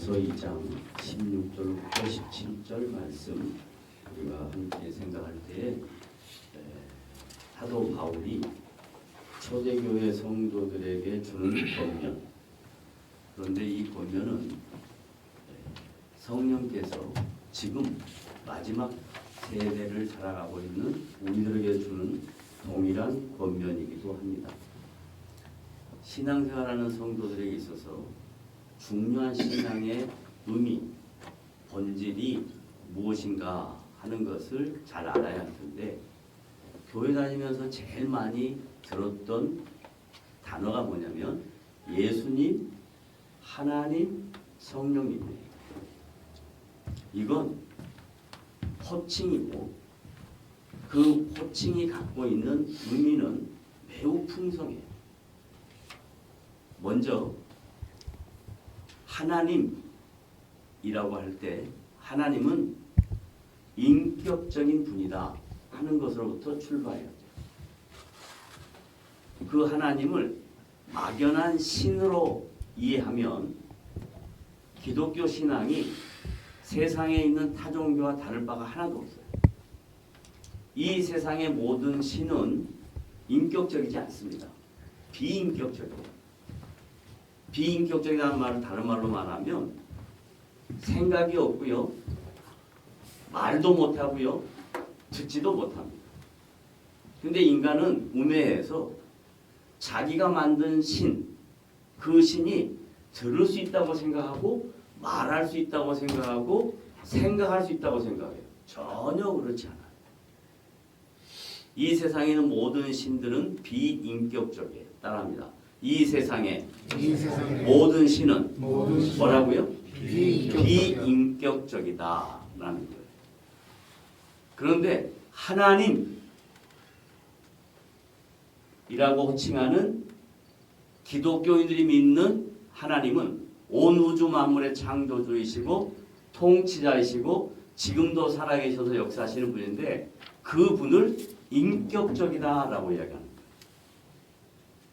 고린도후서 2장 16절부터 17절 말씀 우리가 함께 생각할 때에 사도 바울이 초대교회 성도들에게 주는 권면, 그런데 이 권면은 성령께서 지금 마지막 세대를 살아가고 있는 우리들에게 주는 동일한 권면이기도 합니다. 신앙생활하는 성도들에게 있어서 중요한 신앙의 의미, 본질이 무엇인가 하는 것을 잘 알아야 할 텐데, 교회 다니면서 제일 많이 들었던 단어가 뭐냐면 예수님, 하나님, 성령님이에요. 이건 호칭이고 그 호칭이 갖고 있는 의미는 매우 풍성해요. 먼저 하나님이라고 할 때 하나님은 인격적인 분이다 하는 것으로부터 출발해야 돼요. 그 하나님을 막연한 신으로 이해하면 기독교 신앙이 세상에 있는 타 종교와 다를 바가 하나도 없어요. 이 세상의 모든 신은 인격적이지 않습니다. 비인격적이에요. 비인격적이라는 말을 다른 말로 말하면 생각이 없고요, 말도 못하고요, 듣지도 못합니다. 근데 인간은 우매해서 자기가 만든 신, 그 신이 들을 수 있다고 생각하고 말할 수 있다고 생각하고 생각할 수 있다고 생각해요. 전혀 그렇지 않아요. 이 세상에 있는 모든 신들은 비인격적이에요. 따라합니다. 이 세상에 모든 신은 뭐라고요? 비인격적이다 라는 거예요. 그런데 하나님이라고 호칭하는 기독교인들이 믿는 하나님은 온 우주 만물의 창조주이시고 통치자이시고 지금도 살아계셔서 역사하시는 분인데, 그 분을 인격적이다라고 이야기합니다.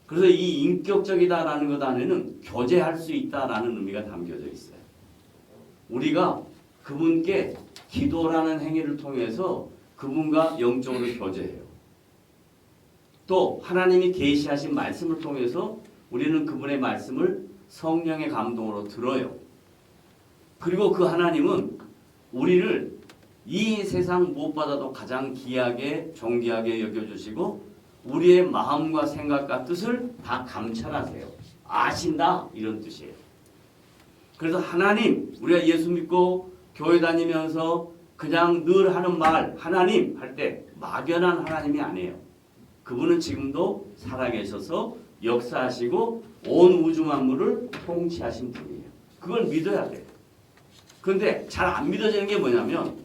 그래서 이 인격적이다라는 것 안에는 교제할 수 있다라는 의미가 담겨져 있어요. 우리가 그분께 기도라는 행위를 통해서 그분과 영적으로 교제해요. 또 하나님이 계시하신 말씀을 통해서 우리는 그분의 말씀을 성령의 감동으로 들어요. 그리고 그 하나님은 우리를 이 세상 무엇보다도 가장 귀하게 존귀하게 여겨주시고 우리의 마음과 생각과 뜻을 다 감찰하세요. 아신다 이런 뜻이에요. 그래서 하나님, 우리가 예수 믿고 교회 다니면서 그냥 늘 하는 말 하나님 할 때 막연한 하나님이 아니에요. 그분은 지금도 살아계셔서 역사하시고 온 우주 만물을 통치하신 분이에요. 그걸 믿어야 돼요. 그런데 잘 안 믿어지는 게 뭐냐면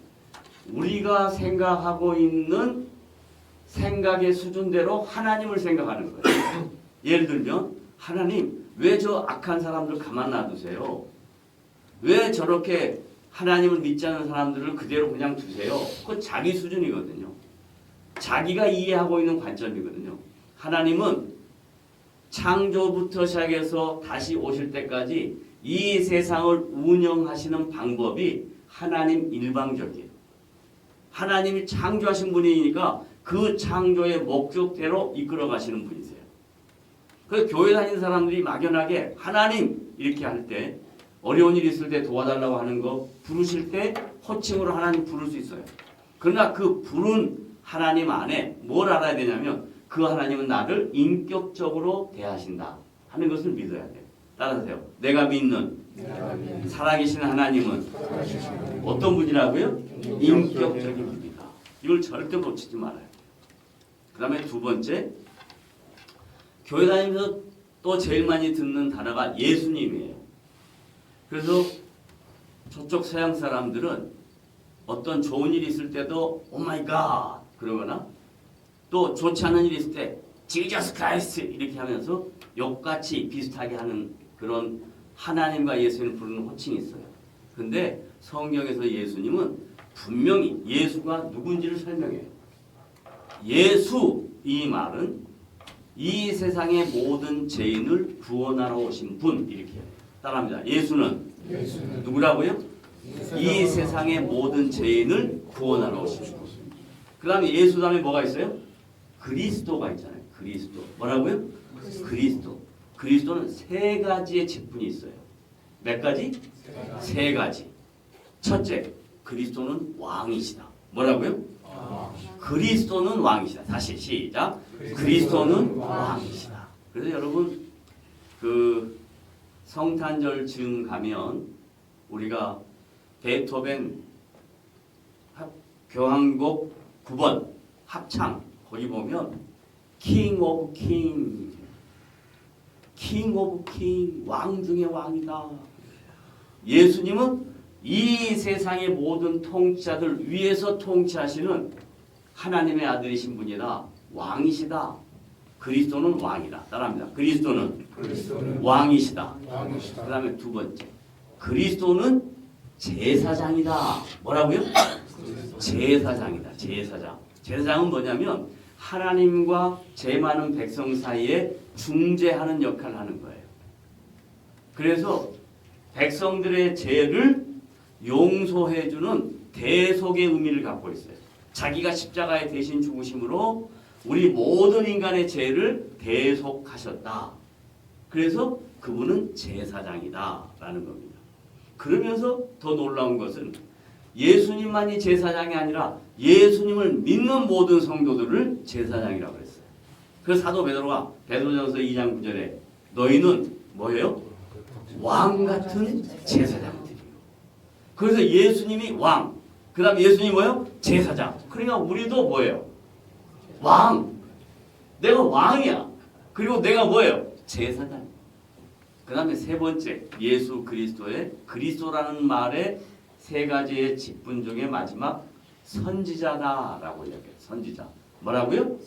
우리가 생각하고 있는 생각의 수준대로 하나님을 생각하는 거예요. 예를 들면 하나님, 왜 저 악한 사람들 가만 놔두세요? 왜 저렇게 하나님을 믿지 않는 사람들을 그대로 그냥 두세요? 그건 자기 수준이거든요. 자기가 이해하고 있는 관점이거든요. 하나님은 창조부터 시작해서 다시 오실 때까지 이 세상을 운영하시는 방법이 하나님 일방적이에요. 하나님이 창조하신 분이니까 그 창조의 목적대로 이끌어 가시는 분이세요. 그래서 교회 다니는 사람들이 막연하게 하나님 이렇게 할 때, 어려운 일 있을 때 도와달라고 하는 거 부르실 때 호칭으로 하나님 부를 수 있어요. 그러나 그 부른 하나님 안에 뭘 알아야 되냐면 그 하나님은 나를 인격적으로 대하신다 하는 것을 믿어야 돼요. 따라하세요. 내가 믿는 살아계신 하나님은 어떤 분이라고요? 인격적인 분이다. 이걸 절대 놓치지 말아야 돼요. 그 다음에 두 번째, 교회 다니면서 또 제일 많이 듣는 단어가 예수님이에요. 그래서 저쪽 서양 사람들은 어떤 좋은 일이 있을 때도 오 마이 갓 그러거나 또 좋지 않은 일이 있을 때 지저스 크라이스트 이렇게 하면서 욕같이 비슷하게 하는 그런 하나님과 예수님을 부르는 호칭이 있어요. 근데 성경에서 예수님은 분명히 예수가 누군지를 설명해요. 예수 이 말은 이 세상의 모든 죄인을 구원하러 오신 분 이렇게 해요. 따라합니다. 예수는 누구라고요? 이 세상의 모든 죄인을 구원하러 오신 분. 그 다음에 예수 다음에 뭐가 있어요? 그리스도가 있잖아요. 그리스도. 뭐라고요? 그리스도. 그리스도는 세 가지의 직분이 있어요. 몇 가지? 세 가지. 첫째, 그리스도는 왕이시다. 뭐라고요? 그리스도는 왕이시다. 다시 시작. 그리스도는 왕이시다. 그래서 여러분 그 성탄절 즈음 가면 우리가 베토벤 교향곡 9번 합창 거기 보면 킹 오브 킹, 킹 오브 킹, 왕 중의 왕이다. 예수님은 이 세상의 모든 통치자들 위에서 통치하시는 하나님의 아들이신 분이다. 왕이시다. 그리스도는 왕이다. 따라합니다. 그리스도는 왕이시다. 그 다음에 두 번째, 그리스도는 제사장이다. 뭐라고요? 제사장이다. 제사장. 제사장은 뭐냐면 하나님과 죄 많은 백성 사이에 중재하는 역할을 하는 거예요. 그래서 백성들의 죄를 용서해주는 대속의 의미를 갖고 있어요. 자기가 십자가에 대신 죽으심으로 우리 모든 인간의 죄를 대속하셨다. 그래서 그분은 제사장이다 라는 겁니다. 그러면서 더 놀라운 것은 예수님만이 제사장이 아니라 예수님을 믿는 모든 성도들을 제사장이라고 했어요. 그래서 사도 베드로가 베드로전서 2장 9절에 너희는 뭐예요? 왕 같은 제사장들이요. 그래서 예수님이 왕, 그 다음에 예수님이 뭐예요? 제사장. 그러니까 우리도 뭐예요? 왕. 내가 왕이야. 그리고 내가 뭐예요? 제사장. 그 다음에 세 번째, 예수 그리스도의 그리스도라는 말의 세 가지의 직분 중에 마지막 선지자다라고 이야기해요. 선지자. 뭐라고요?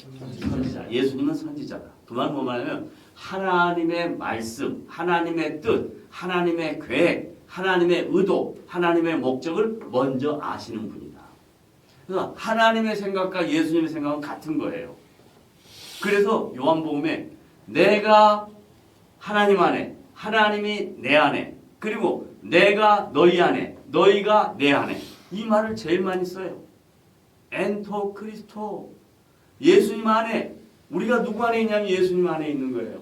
선지자. 예수님은 선지자다. 그 말은 뭐 말하냐면 하나님의 말씀, 하나님의 뜻, 하나님의 계획, 하나님의 의도, 하나님의 목적을 먼저 아시는 분이다. 그래서 하나님의 생각과 예수님의 생각은 같은 거예요. 그래서 요한복음에 내가 하나님 안에, 하나님이 내 안에, 그리고 내가 너희 안에, 너희가 내 안에, 이 말을 제일 많이 써요. 엔토 크리스토. 예수님 안에, 우리가 누구 안에 있냐면 예수님 안에 있는 거예요.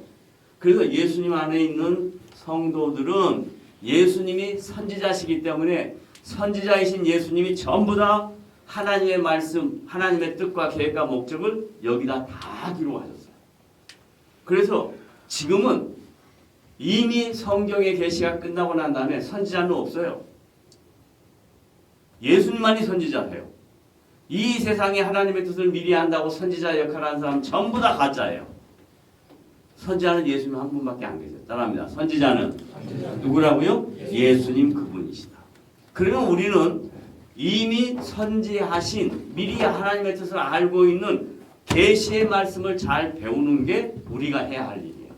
그래서 예수님 안에 있는 성도들은 예수님이 선지자시기 때문에 선지자이신 예수님이 전부 다 하나님의 말씀, 하나님의 뜻과 계획과 목적을 여기다 다 기록하셨어요. 그래서 지금은 이미 성경의 계시가 끝나고 난 다음에 선지자는 없어요. 예수님만이 선지자예요. 이 세상에 하나님의 뜻을 미리 안다고 선지자 역할을 하는 사람 전부 다 가짜예요. 선지자는 예수님 한 분밖에 안 계세요. 따라합니다. 선지자는 누구라고요? 예수님 그분이시다. 그러면 우리는 이미 선지하신 미리 하나님의 뜻을 알고 있는 계시의 말씀을 잘 배우는 게 우리가 해야 할 일이에요.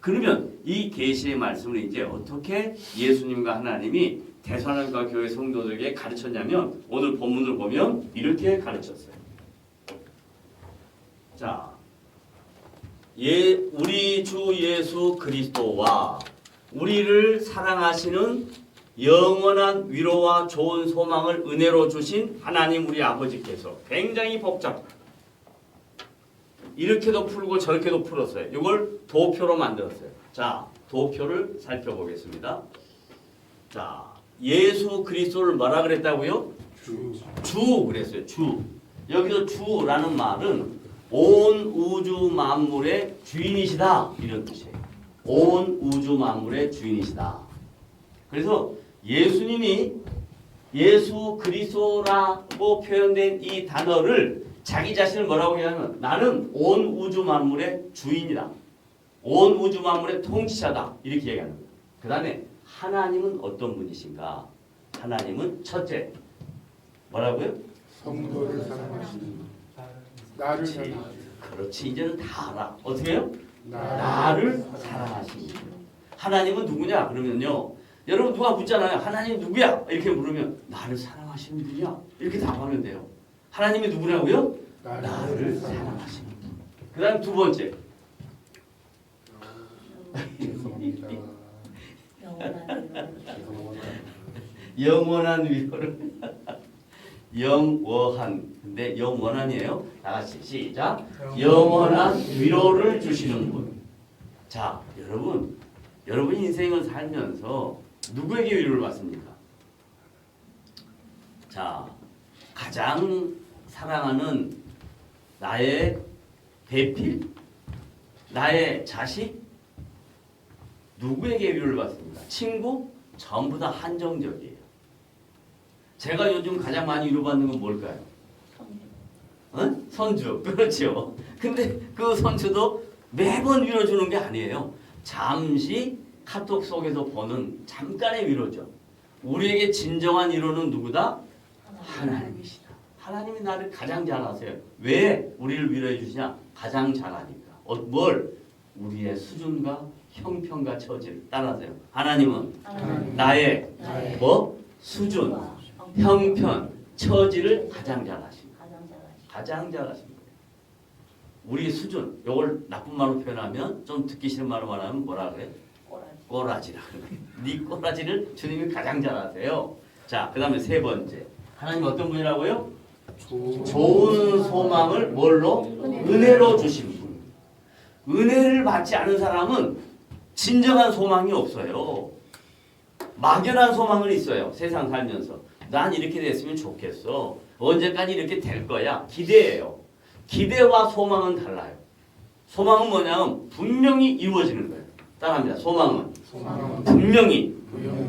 그러면 이 계시의 말씀을 이제 어떻게 예수님과 하나님이 데살로니가 교회 성도들에게 가르쳤냐면 오늘 본문을 보면 이렇게 가르쳤어요. 자, 우리 주 예수 그리스도와 우리를 사랑하시는 영원한 위로와 좋은 소망을 은혜로 주신 하나님 우리 아버지께서 굉장히 복잡. 이렇게도 풀고 저렇게도 풀었어요. 이걸 도표로 만들었어요. 자, 도표를 살펴보겠습니다. 자, 예수 그리스도를 뭐라 그랬다고요? 주 그랬어요. 주. 여기서 주라는 말은 온 우주 만물의 주인이시다 이런 뜻이에요. 온 우주 만물의 주인이시다. 그래서 예수님이 예수 그리스도라고 표현된 이 단어를 자기 자신을 뭐라고 하냐면 나는 온 우주 만물의 주인이다. 온 우주 만물의 통치자다. 이렇게 얘기하는 거예요. 그 다음에 하나님은 어떤 분이신가? 하나님은 첫째 뭐라고요? 성도를 사랑하시는 나를 사랑하시는 그렇지. 이제는 다 알아. 어떻게 해요? 나를 사랑하시는 하나님은 누구냐? 그러면요. 여러분 누가 묻잖아요. 하나님 누구야? 이렇게 물으면 나를 사랑하시는 분이야. 이렇게 답하면 돼요. 하나님이 누구냐고요? 나를 사랑하시는 분. 그 다음 두 번째. 영원한 위로를 영원한 근데 영원한이에요. 다 같이 시작. 영원한 위로를 주시는 분. 자, 여러분 인생을 살면서 누구에게 위로를 받습니까? 자, 가장 사랑하는 나의 배필, 나의 자식, 누구에게 위로를 받습니까? 친구? 전부 다 한정적이에요. 제가 요즘 가장 많이 위로받는 건 뭘까요? 선주. 그렇죠. 근데 그 선주도 매번 위로 주는 게 아니에요. 잠시 카톡 속에서 보는 잠깐의 위로죠. 우리에게 진정한 위로는 누구다? 하나님이시다. 하나님이 나를 가장 잘 아세요. 왜 우리를 위로해 주시냐? 가장 잘 아니까. 뭘? 우리의 수준과 형편과 처지를 따라하세요. 하나님은 나의 뭐? 수준, 형편, 처지를 가장 잘 아십니다. 가장 잘 아십니다. 우리 수준, 이걸 나쁜 말로 표현하면 좀 듣기 싫은 말로 말하면 뭐라 그래? 꼬라지라. 네 꼬라지를 주님이 가장 잘 아세요. 자, 그 다음에 세 번째. 하나님 어떤 분이라고요? 좋은 소망을 뭘로? 은혜로 주신 분. 은혜를 받지 않은 사람은 진정한 소망이 없어요. 막연한 소망은 있어요. 세상 살면서. 난 이렇게 됐으면 좋겠어. 언제까지 이렇게 될 거야. 기대예요. 기대와 소망은 달라요. 소망은 뭐냐면 분명히 이루어지는 거예요. 따라합니다. 소망은 분명히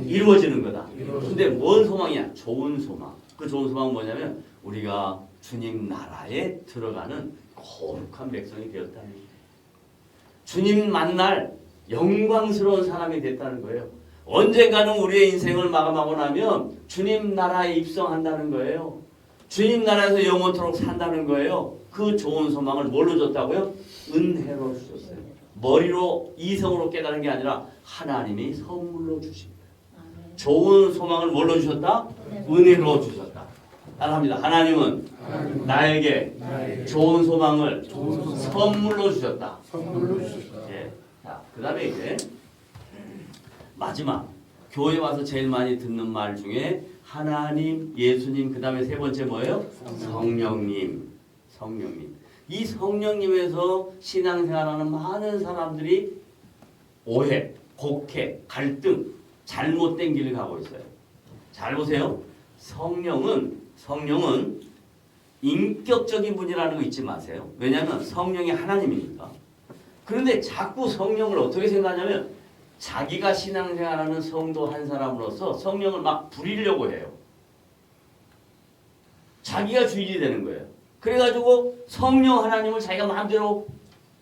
이루어지는 거다. 근데 뭔 소망이야? 좋은 소망. 그 좋은 소망은 뭐냐면 우리가 주님 나라에 들어가는 거룩한 백성이 되었다는 거예요. 주님 만날 영광스러운 사람이 됐다는 거예요. 언젠가는 우리의 인생을 마감하고 나면 주님 나라에 입성한다는 거예요. 주님 나라에서 영원토록 산다는 거예요. 그 좋은 소망을 뭘로 줬다고요? 은혜로 주셨어요. 머리로 이성으로 깨달은 게 아니라 하나님이 선물로 주신 거예요. 좋은 소망을 뭘로 주셨다? 은혜로 주셨다. 따라합니다. 하나님은 나에게 좋은 소망을 선물로 주셨다. 예. 자, 그 다음에 이제 마지막 교회 와서 제일 많이 듣는 말 중에 하나님, 예수님, 그 다음에 세 번째 뭐예요? 성령님. 이 성령님에서 신앙생활하는 많은 사람들이 오해, 곡해, 갈등, 잘못된 길을 가고 있어요. 잘 보세요. 성령은 인격적인 분이라는 거 잊지 마세요. 왜냐하면 성령이 하나님이니까. 그런데 자꾸 성령을 어떻게 생각하냐면 자기가 신앙생활하는 성도 한 사람으로서 성령을 막 부리려고 해요. 자기가 주인이 되는 거예요. 그래가지고 성령 하나님을 자기가 마음대로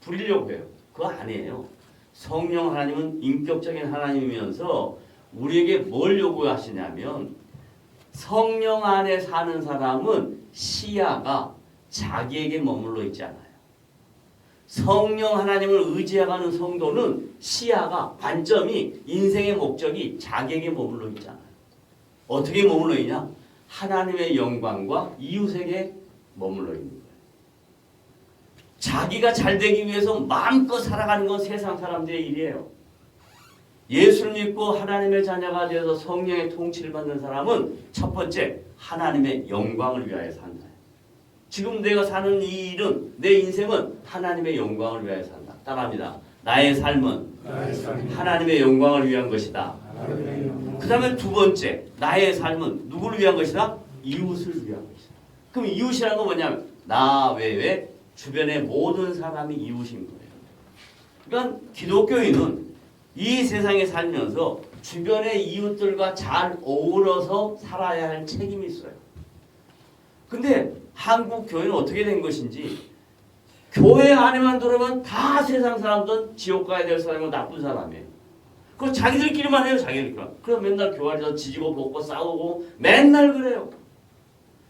부리려고 해요. 그거 아니에요. 성령 하나님은 인격적인 하나님이면서 우리에게 뭘 요구하시냐면 성령 안에 사는 사람은 시야가 자기에게 머물러 있지 않아요. 성령 하나님을 의지해가는 성도는 시야가 관점이 인생의 목적이 자기에게 머물러 있잖아요. 어떻게 머물러 있냐? 하나님의 영광과 이웃에게 머물러 있는 거예요. 자기가 잘 되기 위해서 마음껏 살아가는 건 세상 사람들의 일이에요. 예수를 믿고 하나님의 자녀가 되어서 성령의 통치를 받는 사람은 첫 번째 하나님의 영광을 위하여 산다. 지금 내가 사는 이 일은 내 인생은 하나님의 영광을 위하여 산다. 따라합니다. 나의 삶은 하나님의 영광을 위한 것이다. 그 다음에 두 번째 나의 삶은 누구를 위한 것이다? 이웃을 위한 것이다. 그럼 이웃이라는 건 뭐냐면 나 외에 주변의 모든 사람이 이웃인 거예요. 그러니까 기독교인은 이 세상에 살면서 주변의 이웃들과 잘 어우러서 살아야 할 책임이 있어요. 근데 한국 교회는 어떻게 된 것인지 교회 안에만 들어오면 다 세상 사람들은 지옥 가야 될 사람이고 나쁜 사람이에요. 그럼 자기들끼리만 해요. 자기들끼리만. 그럼 맨날 교회 안에서 지지고 볶고 싸우고 맨날 그래요.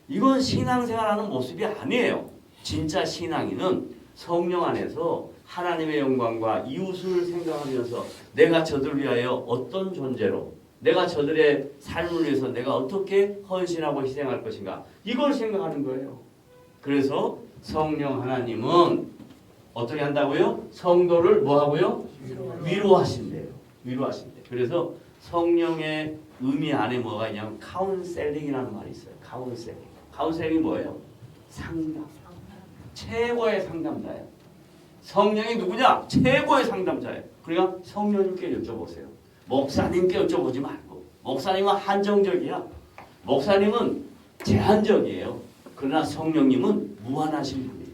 이건 신앙생활하는 모습이 아니에요. 진짜 신앙인은 성령 안에서 하나님의 영광과 이웃을 생각하면서 내가 저들을 위하여 어떤 존재로 내가 저들의 삶을 위해서 내가 어떻게 헌신하고 희생할 것인가 이걸 생각하는 거예요. 그래서 성령 하나님은 어떻게 한다고요? 성도를 뭐하고요? 위로하신대요. 위로하신대. 그래서 성령의 의미 안에 뭐가 있냐면 카운셀링이라는 말이 있어요. 카운셀링. 카운셀링이 뭐예요? 상담. 최고의 상담자예요. 성령이 누구냐? 최고의 상담자예요. 그러니까 성령님께 여쭤보세요. 목사님께 여쭤보지 말고. 목사님은 한정적이야. 목사님은 제한적이에요. 그러나 성령님은 무한하신 분이에요.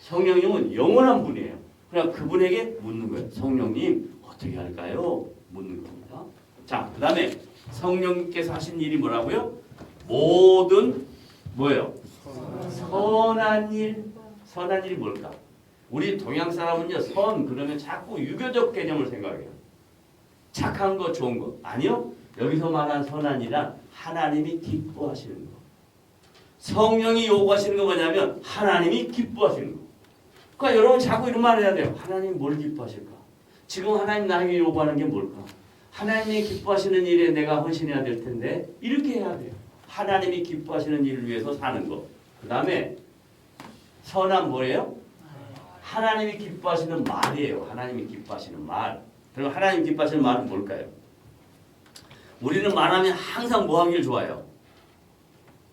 성령님은 영원한 분이에요. 그러니까 그분에게 묻는 거예요. 성령님 어떻게 할까요? 묻는 겁니다. 자, 그 다음에 성령님께서 하신 일이 뭐라고요? 모든 뭐예요? 선한 일. 선한 일이 뭘까? 우리 동양 사람은요, 선 그러면 자꾸 유교적 개념을 생각해요. 착한 거, 좋은 거. 아니요. 여기서 말한 선한 일은 하나님이 기뻐하시는 거. 성령이 요구하시는 거 뭐냐면 하나님이 기뻐하시는 거. 그러니까 여러분 자꾸 이런 말을 해야 돼요. 하나님 뭘 기뻐하실까? 지금 하나님 나에게 요구하는 게 뭘까? 하나님이 기뻐하시는 일에 내가 헌신해야 될 텐데 이렇게 해야 돼요. 하나님이 기뻐하시는 일을 위해서 사는 거. 그 다음에 선한 뭐예요? 하나님이 기뻐하시는 말이에요. 하나님이 기뻐하시는 말. 그럼 하나님 기뻐하시는 말은 뭘까요? 우리는 말하면 항상 뭐 하길 좋아해요?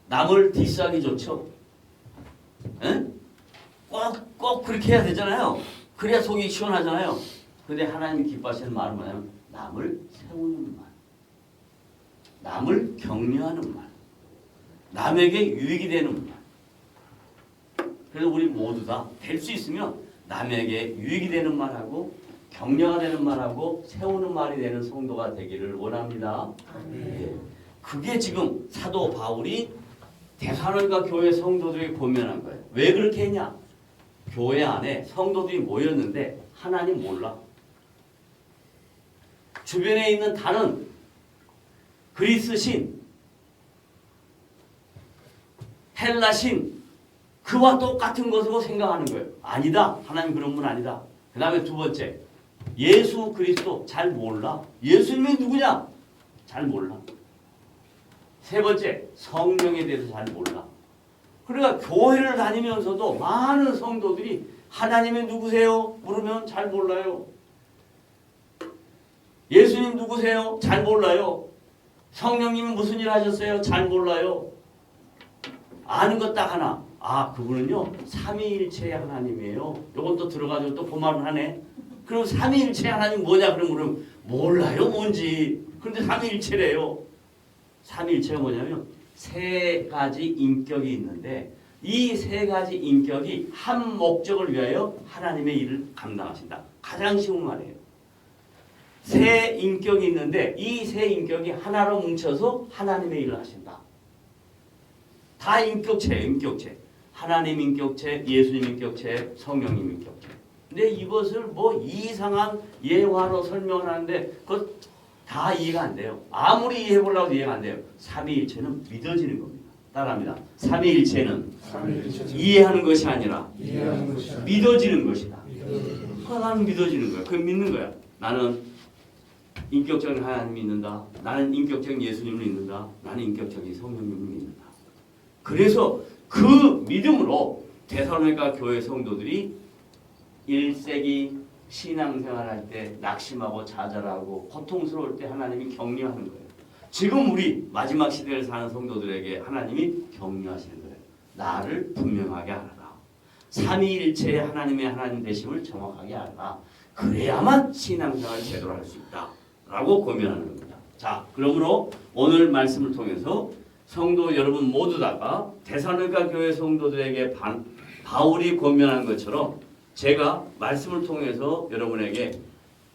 남을 디스하기 좋죠? 에? 꼭 그렇게 해야 되잖아요. 그래야 속이 시원하잖아요. 근데 하나님이 기뻐하시는 말은 뭐냐면 남을 세우는 말. 남을 격려하는 말. 남에게 유익이 되는 말. 그래서 우리 모두 다 될 수 있으면 남에게 유익이 되는 말하고 격려가 되는 말하고 세우는 말이 되는 성도가 되기를 원합니다. 예. 그게 지금 사도 바울이 데살로니가 교회 성도들에게 권면한 거예요. 왜 그렇게 했냐? 교회 안에 성도들이 모였는데 하나님 몰라. 주변에 있는 다른 그리스 신, 헬라 신, 그와 똑같은 것으로 생각하는 거예요. 아니다. 하나님 그런 분 아니다. 그 다음에 두 번째, 예수 그리스도 잘 몰라. 예수님이 누구냐? 잘 몰라. 세 번째, 성령에 대해서 잘 몰라. 그러니까 교회를 다니면서도 많은 성도들이 하나님이 누구세요? 물으면 잘 몰라요. 예수님 누구세요? 잘 몰라요. 성령님이 무슨 일 하셨어요? 잘 몰라요. 아는 것 딱 하나. 아, 그분은요 삼위일체의 하나님이에요. 요건 또 들어가지고 또 고말을 하네. 그럼 삼위일체 하나님 뭐냐? 그러면 몰라요 뭔지. 그런데 삼위일체래요. 삼위일체가 뭐냐면 세 가지 인격이 있는데 이 세 가지 인격이 한 목적을 위하여 하나님의 일을 감당하신다. 가장 쉬운 말이에요. 세 인격이 있는데 이 세 인격이 하나로 뭉쳐서 하나님의 일을 하신다. 다 인격체예요. 인격체. 하나님 인격체, 예수님 인격체, 성령님 인격체. 근데 이것을 뭐 이상한 예화로 설명을 하는데 그것 다 이해가 안 돼요. 아무리 이해해보려고 해도 이해가 안 돼요. 삼위일체는 믿어지는 겁니다. 따라합니다. 삼위일체는 이해하는 것이 아니라 믿어지는 것이다. 나는 믿어지는 거야. 그건 믿는 거야. 나는 인격적인 하나님을 믿는다. 나는 인격적인 예수님을 믿는다. 나는 인격적인 성령님을 믿는다. 그래서 그 믿음으로 데살로니가 교회 성도들이 1세기 신앙생활할 때 낙심하고 좌절하고 고통스러울 때 하나님이 격려하는 거예요. 지금 우리 마지막 시대를 사는 성도들에게 하나님이 격려하시는 거예요. 나를 분명하게 알아라. 삼위일체의 하나님의 하나님 되심을 정확하게 알아라. 그래야만 신앙생활을 제대로 할 수 있다. 라고 권면하는 겁니다. 자, 그러므로 오늘 말씀을 통해서 성도 여러분 모두 다가 데살로니가 교회 성도들에게 바울이 권면한 것처럼 제가 말씀을 통해서 여러분에게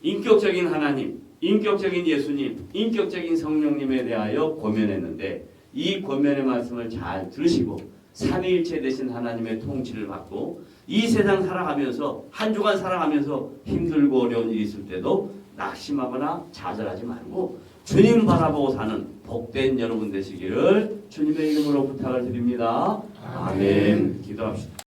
인격적인 하나님, 인격적인 예수님, 인격적인 성령님에 대하여 권면했는데 이 권면의 말씀을 잘 들으시고 삼위일체 되신 하나님의 통치를 받고 이 세상 살아가면서 한 주간 살아가면서 힘들고 어려운 일이 있을 때도 낙심하거나 좌절하지 말고 주님 바라보고 사는 복된 여러분 되시기를 주님의 이름으로 부탁을 드립니다. 아멘. 기도합시다.